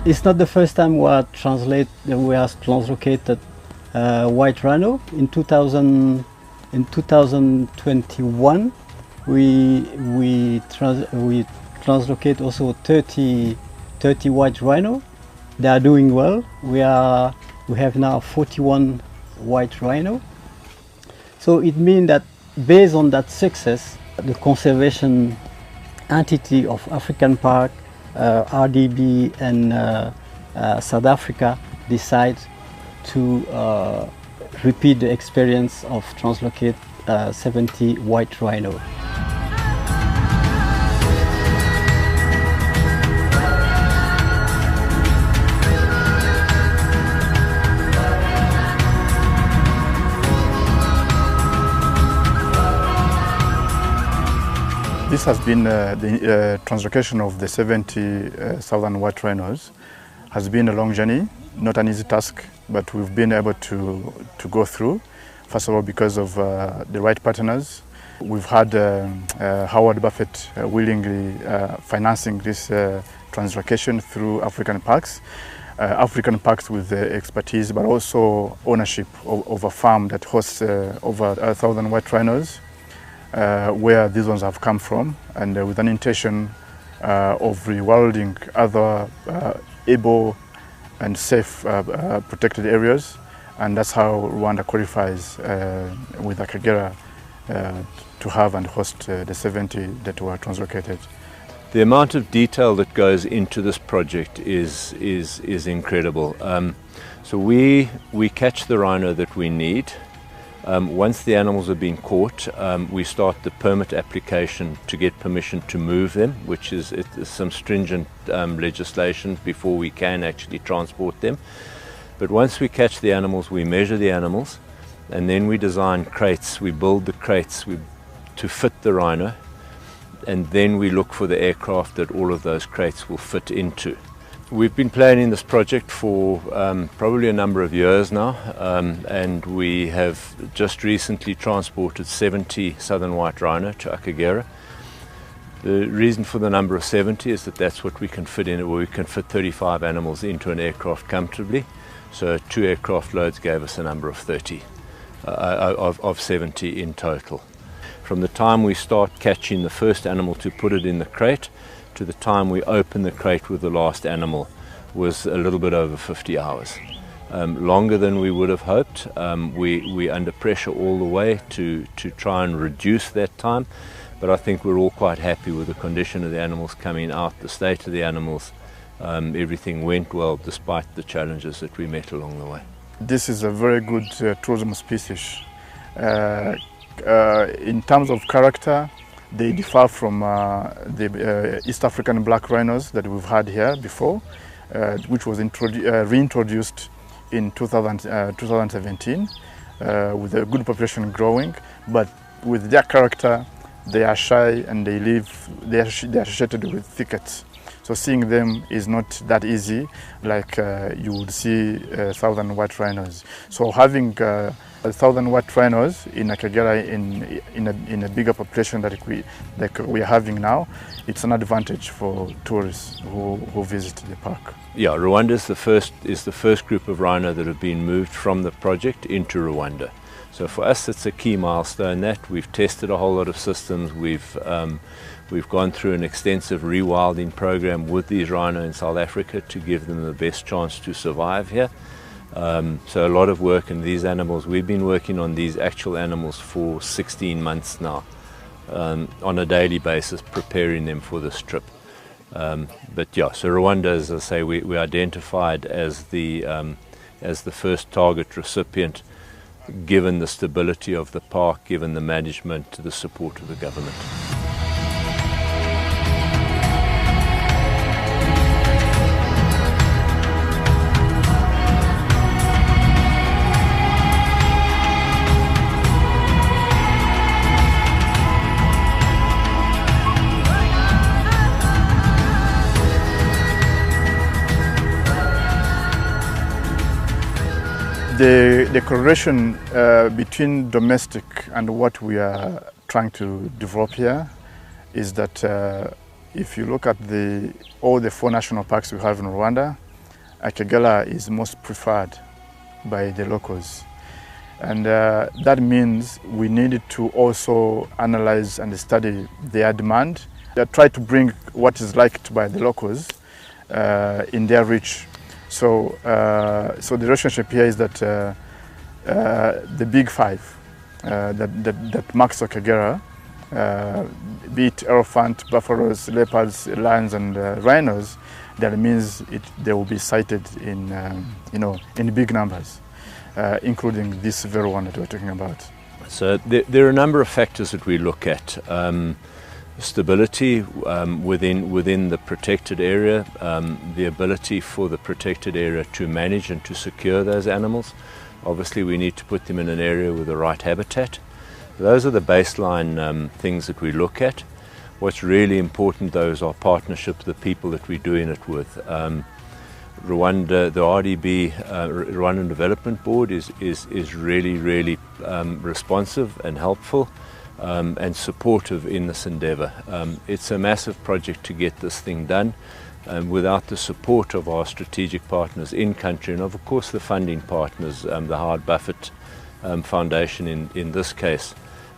It's not the first time we have translocated white rhino. In 2021, we translocate also 30 white rhino. They are doing well. We have now 41 white rhino. So it means that based on that success, the conservation entity of African Park, RDB and South Africa decide to repeat the experience of translocate 70 white rhino. This has been the translocation of the 70 southern white rhinos has been a long journey, not an easy task, but we've been able to go through. First of all, because of the right partners. We've had Howard Buffett willingly financing this translocation through African Parks. African Parks with expertise, but also ownership of a farm that hosts over 1,000 white rhinos. Where these ones have come from, and with an intention of rewilding other able and safe protected areas, and that's how Rwanda qualifies with Akagera to have and host the 70 that were translocated. The amount of detail that goes into this project is incredible. So we catch the rhino that we need. Once the animals have been caught, we start the permit application to get permission to move them, which is some stringent legislation before we can actually transport them. But once we catch the animals, we measure the animals, and then we design crates. We build the crates to fit the rhino, and then we look for the aircraft that all of those crates will fit into. We've been planning this project for probably a number of years now, and we have just recently transported 70 southern white rhino to Akagera. The reason for the number of 70 is that that's what we can fit in, where we can fit 35 animals into an aircraft comfortably. So 2 aircraft loads gave us a number of 30, of 70 in total. From the time we start catching the first animal to put it in the crate, to the time we open the crate with the last animal was a little bit over 50 hours. Longer than we would have hoped. We're under pressure all the way to try and reduce that time, but I think we're all quite happy with the condition of the animals coming out, the state of the animals. Everything went well despite the challenges that we met along the way. This is a very good tourism species. In terms of character, they differ from the East African black rhinos that we've had here before, which was reintroduced in 2017 with a good population growing. But with their character, they are shy and they are associated with thickets. So seeing them is not that easy like you would see southern white rhinos. So having 1,000 white rhinos in Akagera in a bigger population that we are having now, it's an advantage for tourists who visit the park. Yeah, Rwanda is the first group of rhino that have been moved from the project into Rwanda. So for us, it's a key milestone that we've tested a whole lot of systems. We've gone through an extensive rewilding program with these rhino in South Africa to give them the best chance to survive here. So a lot of work in these animals. We've been working on these actual animals for 16 months now, on a daily basis, preparing them for this trip. But yeah, so Rwanda, as I say, we identified as the first target recipient, given the stability of the park, given the management, the support of the government. The correlation between domestic and what we are trying to develop here is that if you look at all the 4 national parks we have in Rwanda, Akagera is most preferred by the locals. And that means we need to also analyze and study their demand. Try to bring what is liked by the locals in their reach. So, so the relationship here is that the big five that marks Akagera, be it elephant, buffaloes, leopards, lions, and rhinos, that means they will be sighted in, in big numbers, including this very one that we're talking about. So there are a number of factors that we look at. Stability within the protected area, the ability for the protected area to manage and to secure those animals. Obviously we need to put them in an area with the right habitat. Those are the baseline things that we look at. What's really important though is our partnership, the people that we're doing it with. Rwanda, the RDB, Rwandan Development Board is really responsive and helpful and supportive in this endeavour. It's a massive project to get this thing done. Without the support of our strategic partners in country and of course the funding partners, the Howard Buffett Foundation in this case,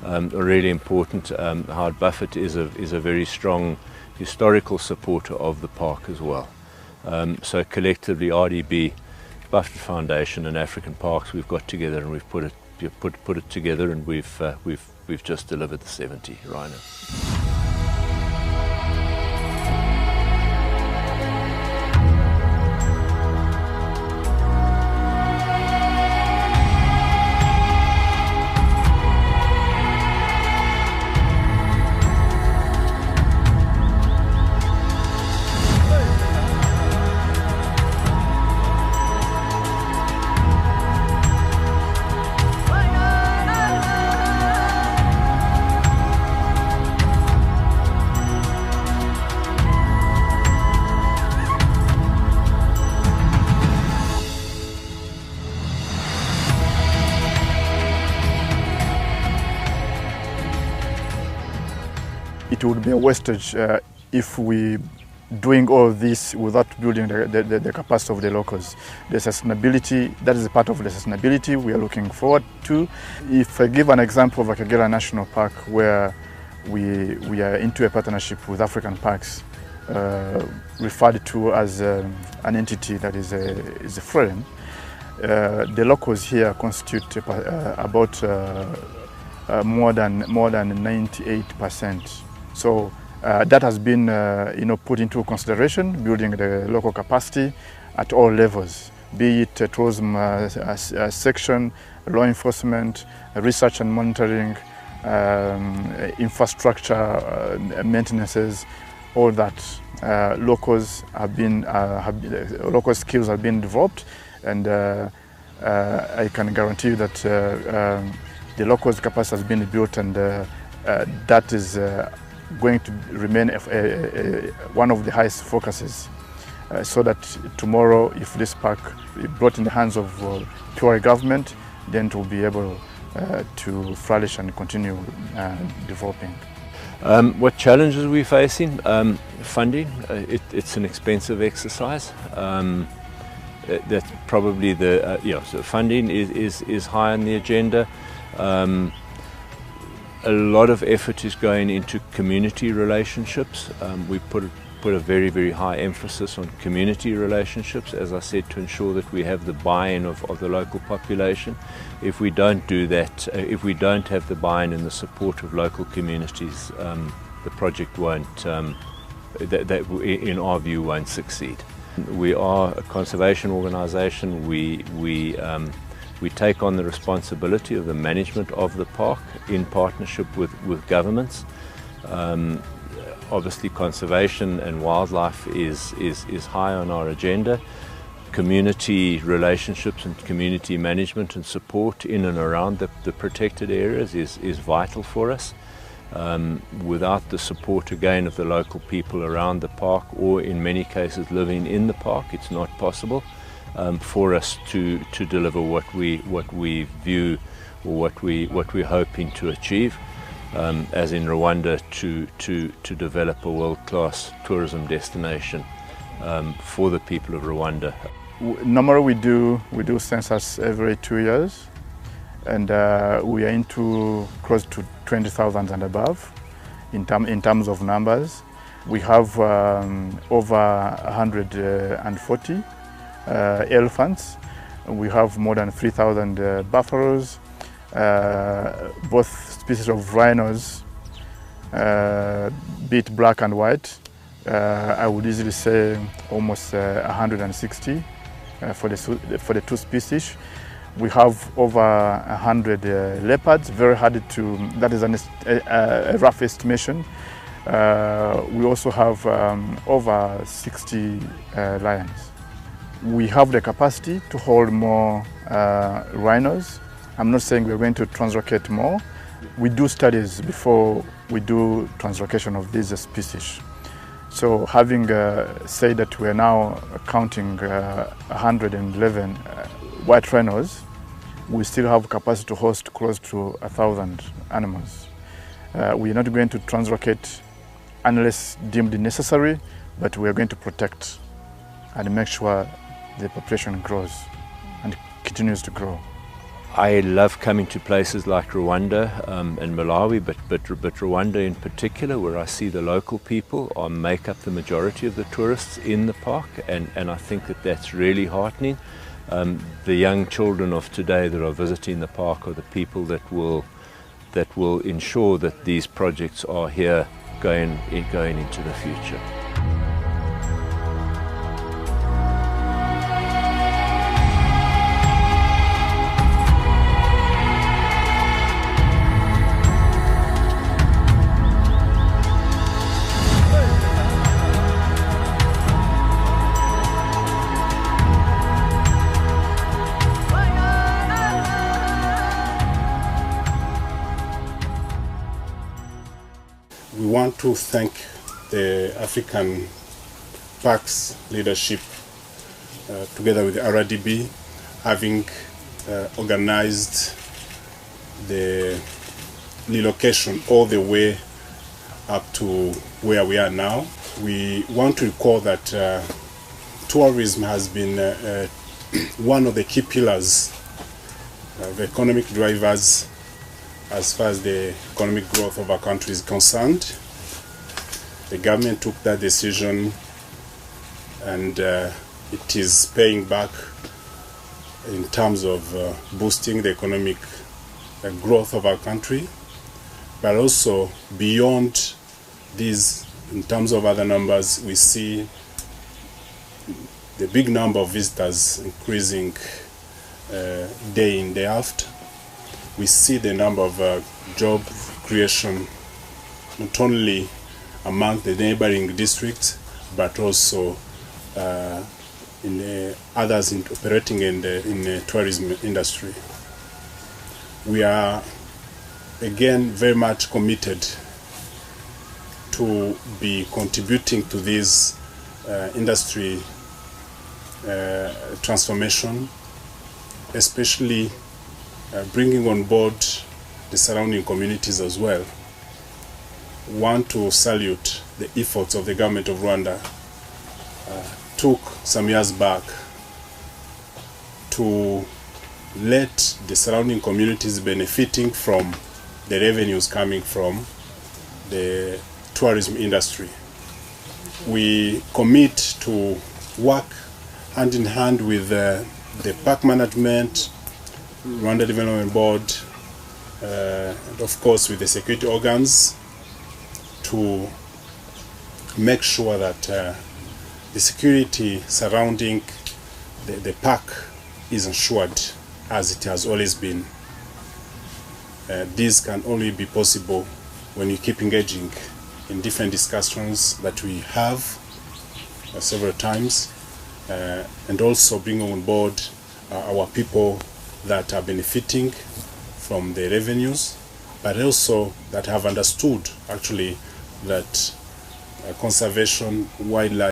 are really important. Howard Buffett is a very strong historical supporter of the park as well. So collectively RDB, Buffett Foundation and African Parks, we've got together and we've put it together, and we've just delivered the 70 rhino. It would be a wastage if we doing all this without building the capacity of the locals. The sustainability, that is a part of the sustainability we are looking forward to. If I give an example of Akagera National Park, where we are into a partnership with African Parks, referred to as an entity that is a foreign, the locals here constitute about more than 98%. So that has been put into consideration, building the local capacity at all levels, be it tourism section, law enforcement, research and monitoring, infrastructure maintenances, all that. Locals have been local skills have been developed, and I can guarantee you that the locals capacity has been built, and that is going to remain one of the highest focuses, so that tomorrow, if this park is brought in the hands of pure government, then it will be able to flourish and continue developing. What challenges are we facing? Funding. It's an expensive exercise. That's probably the so funding is high on the agenda. A lot of effort is going into community relationships. We put a very high emphasis on community relationships, as I said, to ensure that we have the buy-in of the local population. If we don't do that, if we don't have the buy-in and the support of local communities, the project won't, in our view, won't succeed. We are a conservation organisation. We take on the responsibility of the management of the park in partnership with governments. Obviously conservation and wildlife is high on our agenda. Community relationships and community management and support in and around the protected areas is vital for us. Without the support again of the local people around the park, or in many cases living in the park, it's not possible for us to deliver what we view, or what we're hoping to achieve, as in Rwanda, to develop a world-class tourism destination for the people of Rwanda. Normally we do census every 2 years, and we are into close to 20,000 and above in terms of numbers. We have over 140 elephants. We have more than 3,000 buffaloes, both species of rhinos, be it black and white. I would easily say almost 160 for the two species. We have over 100 leopards, very hard to, that is a rough estimation. We also have over 60 lions. We have the capacity to hold more rhinos. I'm not saying we're going to translocate more. We do studies before we do translocation of these species. So having said that we're now counting 111 white rhinos, we still have capacity to host close to 1,000 animals. We are not going to translocate unless deemed necessary, but we are going to protect and make sure the population grows and continues to grow. I love coming to places like Rwanda and Malawi, but Rwanda in particular, where I see the local people make up the majority of the tourists in the park, and I think that that's really heartening. The young children of today that are visiting the park are the people that will ensure that these projects are here going into the future. We want to thank the African Parks leadership together with RDB, having organized the relocation all the way up to where we are now. We want to recall that tourism has been one of the key pillars of economic drivers as far as the economic growth of our country is concerned. The government took that decision, and it is paying back in terms of boosting the economic growth of our country, but also beyond these, in terms of other numbers, we see the big number of visitors increasing day in, day out. We see the number of job creation not only among the neighboring districts, but also in others operating in the tourism industry. We are again very much committed to be contributing to this industry transformation, especially bringing on board the surrounding communities as well. We want to salute the efforts of the government of Rwanda. Took some years back to let the surrounding communities benefiting from the revenues coming from the tourism industry. We commit to work hand in hand with the park management, Rwanda Development Board, and of course with the security organs, to make sure that the security surrounding the park is ensured as it has always been. This can only be possible when you keep engaging in different discussions that we have several times, and also bring on board our people that are benefiting from the revenues, but also that have understood actually that conservation, wildlife,